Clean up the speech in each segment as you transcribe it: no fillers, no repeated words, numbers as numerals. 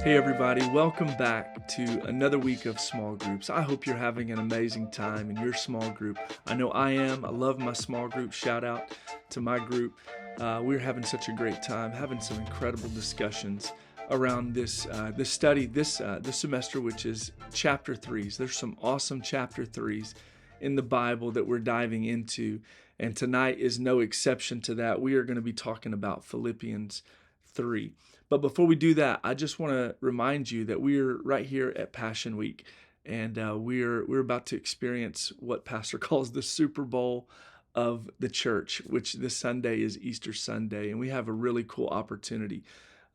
Hey everybody, welcome back to another week of small groups. I hope you're having an amazing time in your small group. I know I am. I love my small group. Shout out to my group. We're having such a great time, having some incredible discussions around this study this semester, which is chapter 3s. There's some awesome chapter 3s in the Bible that we're diving into, and tonight is no exception to that. We are going to be talking about Philippians 3. But before we do that, I just want to remind you that we're right here at Passion Week, and we're about to experience what Pastor calls the Super Bowl of the church, which this Sunday is Easter Sunday, and we have a really cool opportunity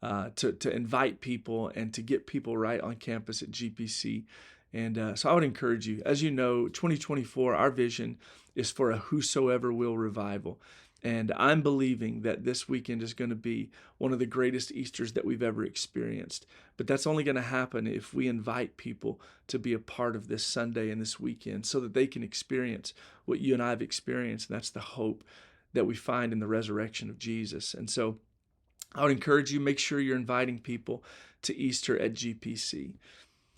to invite people and to get people right on campus at GPC. And so I would encourage you, as you know, 2024, our vision is for a whosoever will revival. And I'm believing that this weekend is going to be one of the greatest Easters that we've ever experienced. But that's only going to happen if we invite people to be a part of this Sunday and this weekend so that they can experience what you and I have experienced. And that's the hope that we find in the resurrection of Jesus. And so I would encourage you, make sure you're inviting people to Easter at GPC.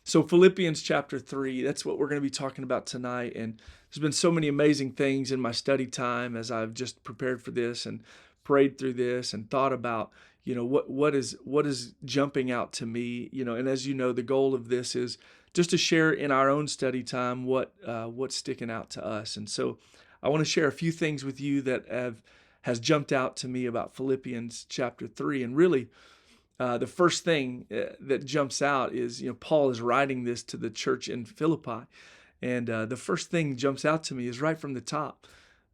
So Philippians chapter 3, that's what we're going to be talking about tonight. And there's been so many amazing things in my study time as I've just prepared for this and prayed through this and thought about, what is jumping out to me, and as you know, the goal of this is just to share in our own study time what's sticking out to us. And so I want to share a few things with you that has jumped out to me about Philippians chapter 3. And really, the first thing that jumps out is, Paul is writing this to the church in Philippi. And the first thing jumps out to me is right from the top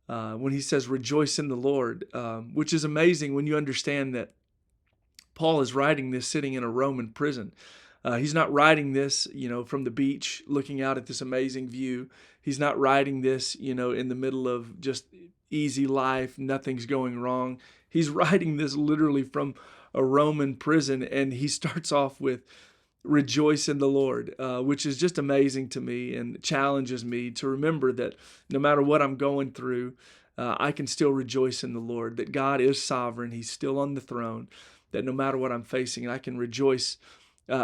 when he says, rejoice in the Lord, which is amazing when you understand that Paul is writing this sitting in a Roman prison. He's not writing this, from the beach looking out at this amazing view. He's not writing this, in the middle of just easy life, nothing's going wrong. He's writing this literally from a Roman prison, and he starts off with rejoice in the Lord, which is just amazing to me and challenges me to remember that no matter what I'm going through, I can still rejoice in the Lord, that God is sovereign, he's still on the throne, that no matter what I'm facing, I can rejoice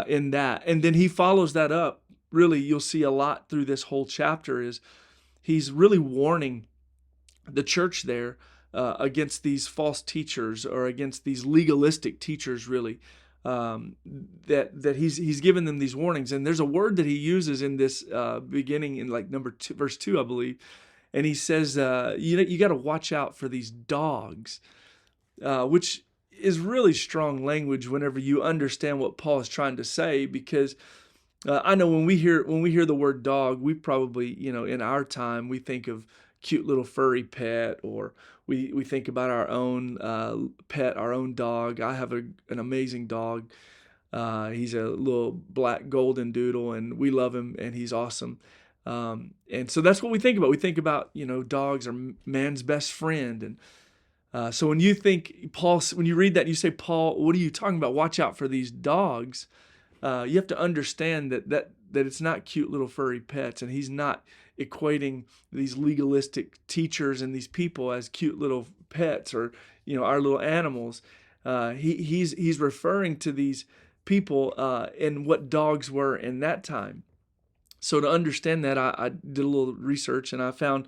in that. And then he follows that up. Really, you'll see a lot through this whole chapter is he's really warning the church there against these false teachers or against these legalistic teachers, really, that he's given them these warnings. And there's a word that he uses in this beginning in like verse 2, I believe. And he says, you got to watch out for these dogs, which is really strong language whenever you understand what Paul is trying to say, because I know when we hear the word dog, we probably, in our time, we think of cute little furry pet, or we think about our own pet, our own dog. I have an amazing dog. He's a little black golden doodle, and we love him, and he's awesome. And so that's what we think about. We think about, dogs are man's best friend. And so when you think Paul, when you read that, you say, Paul, what are you talking about? Watch out for these dogs. You have to understand that it's not cute little furry pets, and he's not equating these legalistic teachers and these people as cute little pets or our little animals. He's referring to these people and what dogs were in that time. So to understand that, I did a little research, and I found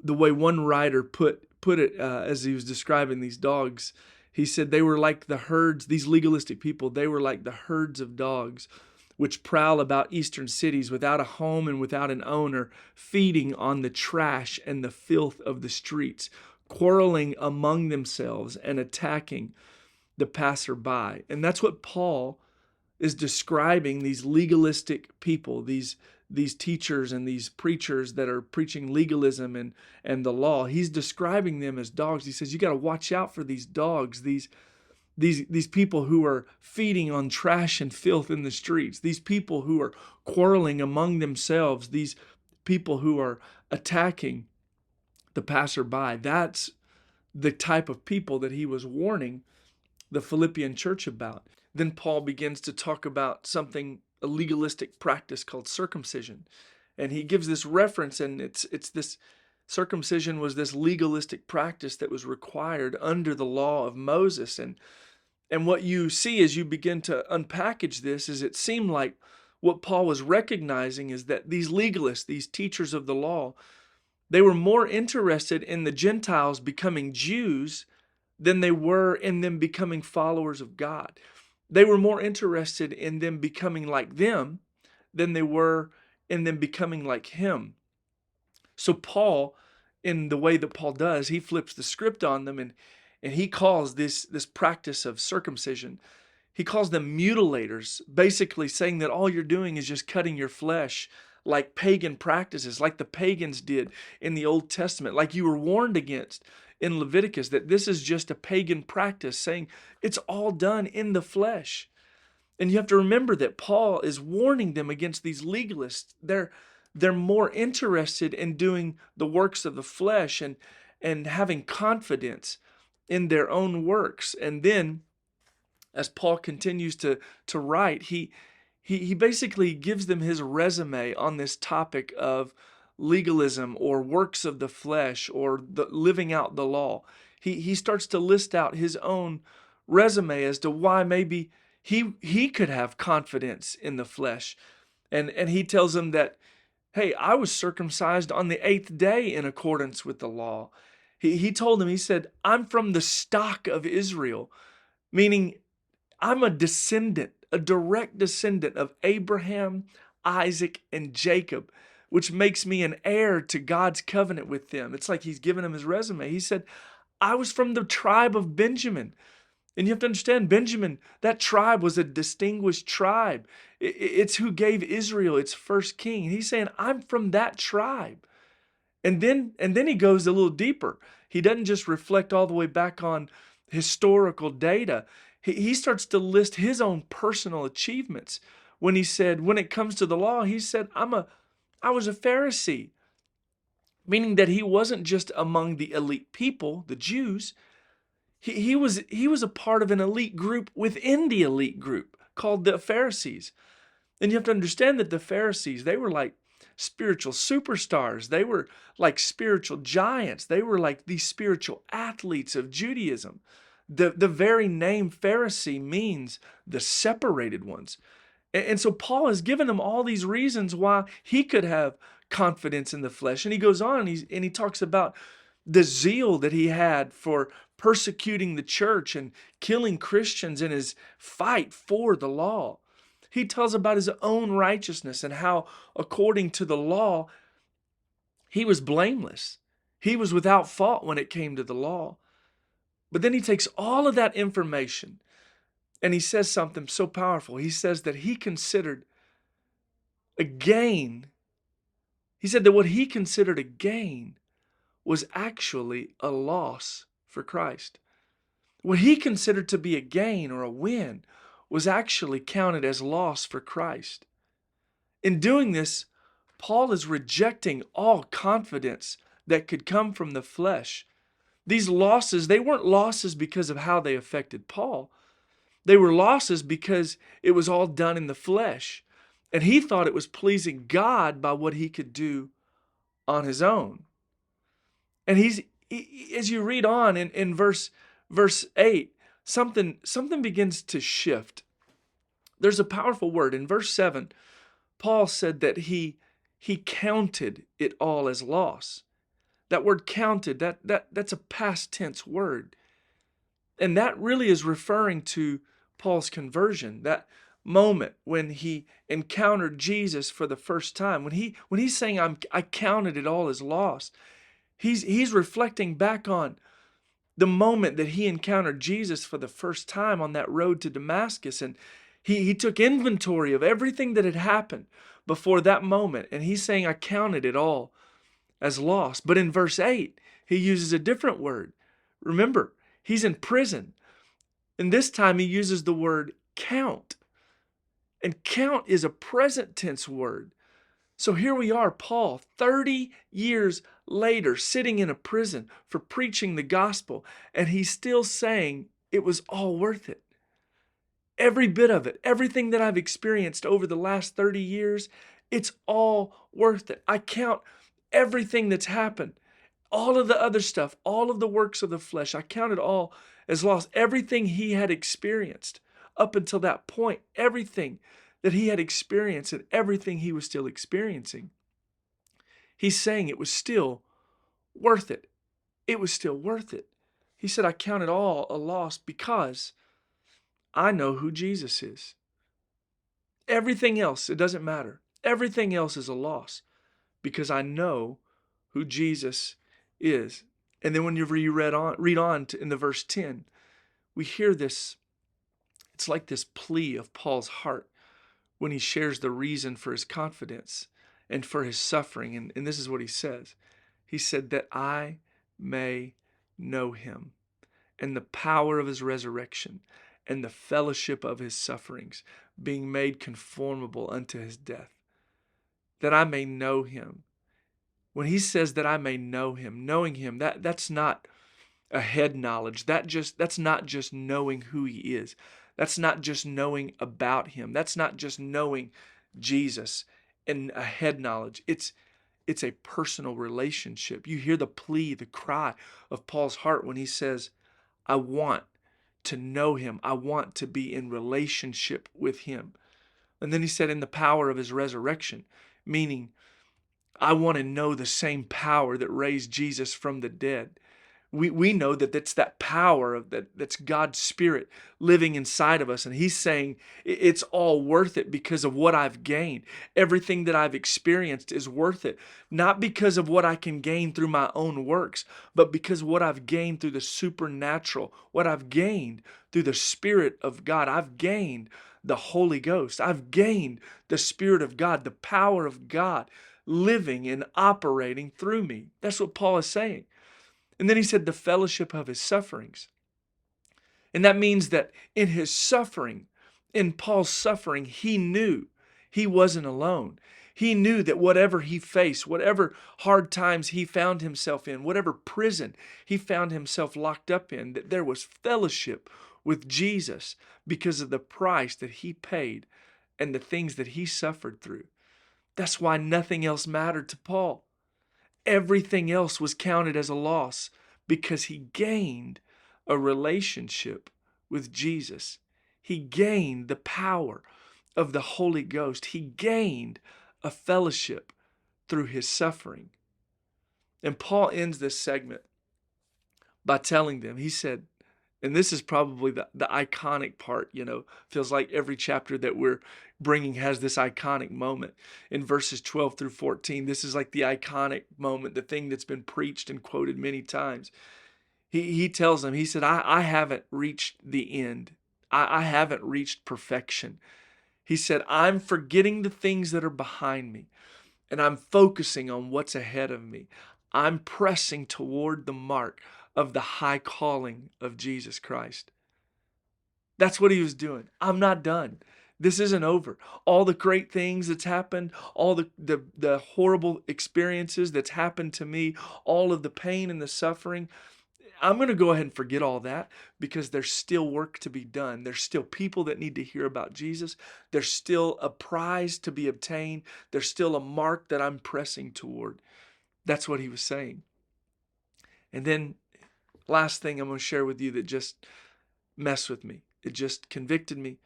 the way one writer put it as he was describing these dogs. He said they were like the herds, these legalistic people, they were like the herds of dogs which prowl about eastern cities without a home and without an owner, feeding on the trash and the filth of the streets, quarreling among themselves and attacking the passerby. And that's what Paul is describing, these legalistic people, these teachers and these preachers that are preaching legalism and the law. He's describing them as dogs. He says, you got to watch out for these dogs, these people who are feeding on trash and filth in the streets, these people who are quarreling among themselves, these people who are attacking the passerby. That's the type of people that he was warning the Philippian church about. Then Paul begins to talk about a legalistic practice called circumcision. And he gives this reference, and it's this circumcision was this legalistic practice that was required under the law of Moses. And what you see as you begin to unpackage this is it seemed like what Paul was recognizing is that these legalists, these teachers of the law, they were more interested in the Gentiles becoming Jews than they were in them becoming followers of God. They were more interested in them becoming like them than they were in them becoming like him. So Paul, in the way that Paul does, he flips the script on them, and he calls this practice of circumcision, he calls them mutilators, basically saying that all you're doing is just cutting your flesh like pagan practices, like the pagans did in the Old Testament, like you were warned against in Leviticus, that this is just a pagan practice, saying it's all done in the flesh. And you have to remember that Paul is warning them against these legalists. They're more interested in doing the works of the flesh and having confidence in their own works. And then, as Paul continues to write, he basically gives them his resume on this topic of legalism or works of the flesh or the living out the law. He starts to list out his own resume as to why maybe he could have confidence in the flesh. And he tells them that, hey, I was circumcised on the 8th day in accordance with the law. He told them, he said, I'm from the stock of Israel, meaning I'm a descendant, a direct descendant of Abraham, Isaac, and Jacob, which makes me an heir to God's covenant with them. It's like he's given him his resume. He said, I was from the tribe of Benjamin. And you have to understand, Benjamin, that tribe was a distinguished tribe. It's who gave Israel its first king. And he's saying, I'm from that tribe. And then he goes a little deeper. He doesn't just reflect all the way back on historical data. He starts to list his own personal achievements. When he said, when it comes to the law, he said, I was a Pharisee. Meaning that he wasn't just among the elite people, the Jews. He was a part of an elite group within the elite group called the Pharisees. And you have to understand that the Pharisees, they were like spiritual superstars. They were like spiritual giants. They were like these spiritual athletes of Judaism. The very name Pharisee means the separated ones. And so Paul has given them all these reasons why he could have confidence in the flesh. And he goes on and he talks about the zeal that he had for persecuting the church and killing Christians in his fight for the law. He tells about his own righteousness and how, according to the law, he was blameless. He was without fault when it came to the law. But then he takes all of that information and he says something so powerful. He says that he considered a gain. He said that what he considered a gain was actually a loss for Christ. What he considered to be a gain or a win was actually counted as loss for Christ. In doing this, Paul is rejecting all confidence that could come from the flesh. These losses, they weren't losses because of how they affected Paul. They were losses because it was all done in the flesh. And he thought it was pleasing God by what he could do on his own. And as you read on in verse 8, something begins to shift. There's a powerful word. In verse 7, Paul said that he counted it all as loss. That word counted, that's a past tense word. And that really is referring to Paul's conversion, that moment when he encountered Jesus for the first time. When he's saying, I counted it all as loss, he's reflecting back on the moment that he encountered Jesus for the first time on that road to Damascus. And he took inventory of everything that had happened before that moment. And he's saying, I counted it all as loss. But in verse 8, he uses a different word. Remember, he's in prison. And this time he uses the word count. And count is a present tense word. So here we are, Paul, 30 years later, sitting in a prison for preaching the gospel, and he's still saying it was all worth it. Every bit of it, everything that I've experienced over the last 30 years, it's all worth it. I count everything that's happened, All of the other stuff, all of the works of the flesh, I count it all as loss. Everything he had experienced up until that point, everything that he had experienced and everything he was still experiencing, he's saying it was still worth it. It was still worth it. He said, I count it all a loss because I know who Jesus is. Everything else, it doesn't matter. Everything else is a loss because I know who Jesus is. And then when you read on in the verse 10, we hear this. It's like this plea of Paul's heart when he shares the reason for his confidence and for his suffering. And this is what he says. He said, that I may know him and the power of his resurrection and the fellowship of his sufferings, being made conformable unto his death, that I may know him. When he says that I may know him, knowing him, that's not a head knowledge. That's not just knowing who he is. That's not just knowing about him. That's not just knowing Jesus and a head knowledge. It's a personal relationship. You hear the plea, the cry of Paul's heart when he says, I want to know him. I want to be in relationship with him. And then he said, in the power of his resurrection, meaning I want to know the same power that raised Jesus from the dead. We know that it's that power of that's God's Spirit living inside of us. And he's saying it's all worth it because of what I've gained. Everything that I've experienced is worth it. Not because of what I can gain through my own works, but because what I've gained through the supernatural, what I've gained through the Spirit of God. I've gained the Holy Ghost. I've gained the Spirit of God, the power of God living and operating through me. That's what Paul is saying. And then he said the fellowship of his sufferings. And that means that in his suffering, in Paul's suffering, he knew he wasn't alone. He knew that whatever he faced, whatever hard times he found himself in, whatever prison he found himself locked up in, that there was fellowship with Jesus because of the price that he paid and the things that he suffered through. That's why nothing else mattered to Paul. Everything else was counted as a loss because he gained a relationship with Jesus. He gained the power of the Holy Ghost. He gained a fellowship through his suffering. And Paul ends this segment by telling them, he said, and this is probably the iconic part, feels like every chapter that we're bringing has this iconic moment. In verses 12 through 14, this is like the iconic moment, the thing that's been preached and quoted many times. He tells them, he said, I haven't reached the end. I haven't reached perfection. He said, I'm forgetting the things that are behind me, and I'm focusing on what's ahead of me. I'm pressing toward the mark of the high calling of Jesus Christ. That's what he was doing. I'm not done. This isn't over. All the great things that's happened, all the horrible experiences that's happened to me, all of the pain and the suffering, I'm going to go ahead and forget all that because there's still work to be done. There's still people that need to hear about Jesus. There's still a prize to be obtained. There's still a mark that I'm pressing toward. That's what he was saying. And then last thing I'm going to share with you that just messed with me. It just convicted me.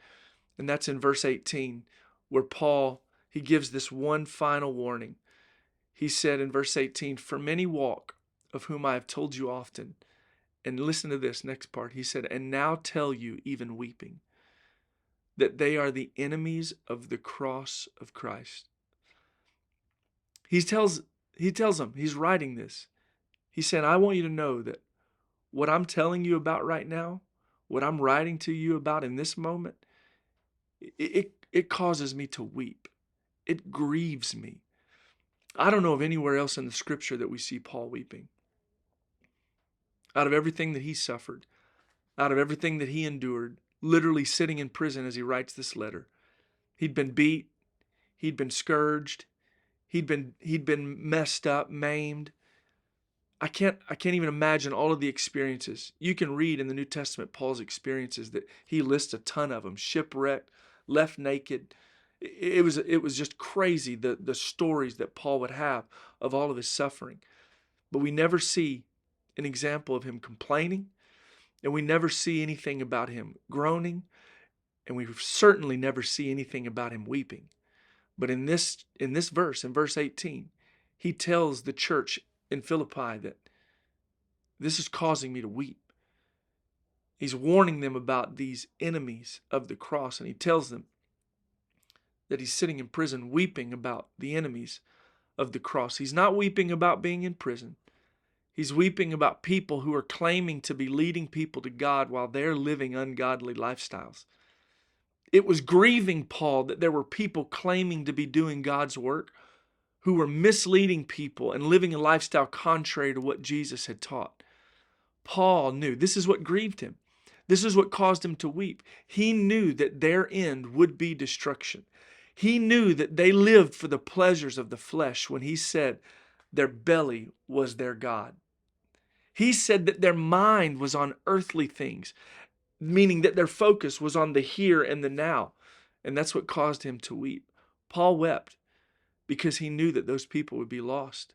And that's in verse 18, where Paul, he gives this one final warning. He said in verse 18, for many walk, of whom I have told you often. And listen to this next part. He said, and now tell you, even weeping, that they are the enemies of the cross of Christ. He tells them, he's writing this. He said, I want you to know that what I'm telling you about right now, what I'm writing to you about in this moment, it causes me to weep. It grieves me. I don't know of anywhere else in the scripture that we see Paul weeping. Out of everything that he suffered, out of everything that he endured, literally sitting in prison as he writes this letter. He'd been beat, he'd been scourged, he'd been messed up, maimed. I can't even imagine all of the experiences. You can read in the New Testament Paul's experiences that he lists a ton of them. Shipwrecked, left naked. It was just crazy, the stories that Paul would have of all of his suffering. But we never see an example of him complaining, and we never see anything about him groaning, and we certainly never see anything about him weeping. But in this verse, in verse 18, he tells the church in Philippi that this is causing me to weep. He's warning them about these enemies of the cross, and he tells them that he's sitting in prison weeping about the enemies of the cross. He's not weeping about being in prison. He's weeping about people who are claiming to be leading people to God while they're living ungodly lifestyles. It was grieving Paul that there were people claiming to be doing God's work who were misleading people and living a lifestyle contrary to what Jesus had taught. Paul knew this is what grieved him. This is what caused him to weep. He knew that their end would be destruction. He knew that they lived for the pleasures of the flesh when he said their belly was their God. He said that their mind was on earthly things, meaning that their focus was on the here and the now. And that's what caused him to weep. Paul wept because he knew that those people would be lost.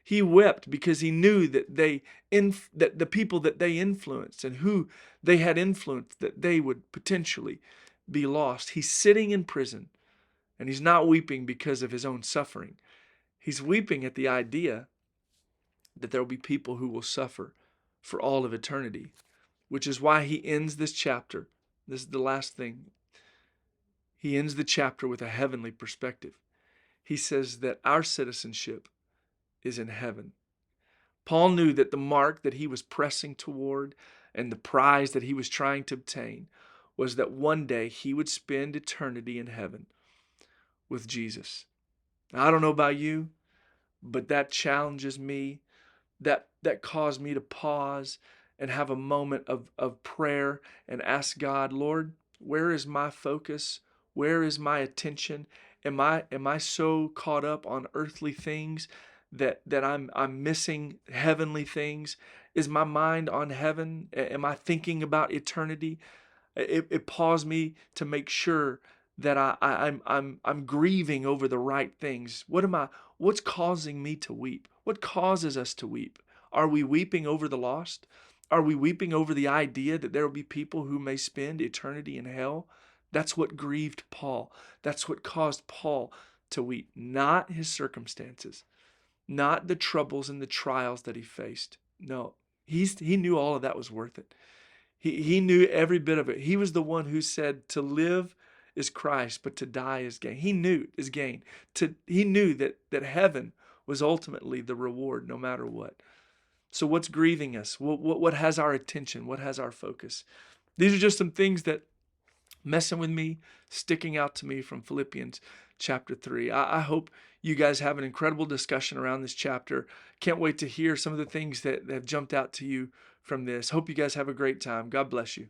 He wept because he knew that that the people that they influenced and who they had influenced, that they would potentially be lost. He's sitting in prison, and he's not weeping because of his own suffering. He's weeping at the idea that there will be people who will suffer for all of eternity, which is why he ends this chapter. This is the last thing. He ends the chapter with a heavenly perspective. He says that our citizenship is in heaven. Paul knew that the mark that he was pressing toward and the prize that he was trying to obtain was that one day he would spend eternity in heaven with Jesus. Now, I don't know about you, but that challenges me. That caused me to pause and have a moment of prayer and ask God, Lord, where is my focus? Where is my attention? Am I so caught up on earthly things that I'm missing heavenly things? Is my mind on heaven? Am I thinking about eternity? It paused me to make sure that I'm grieving over the right things. What's causing me to weep? What causes us to weep? Are we weeping over the lost? Are we weeping over the idea that there will be people who may spend eternity in hell? That's what grieved Paul. That's what caused Paul to weep, not his circumstances, not the troubles and the trials that he faced. No, he knew all of that was worth it. He knew every bit of it. He was the one who said to live is Christ, but to die is gain. He knew is gain. He knew that heaven was ultimately the reward no matter what. So what's grieving us? What has our attention? What has our focus? These are just some things that messing with me, sticking out to me from Philippians chapter 3. I hope you guys have an incredible discussion around this chapter. Can't wait to hear some of the things that have jumped out to you from this. Hope you guys have a great time. God bless you.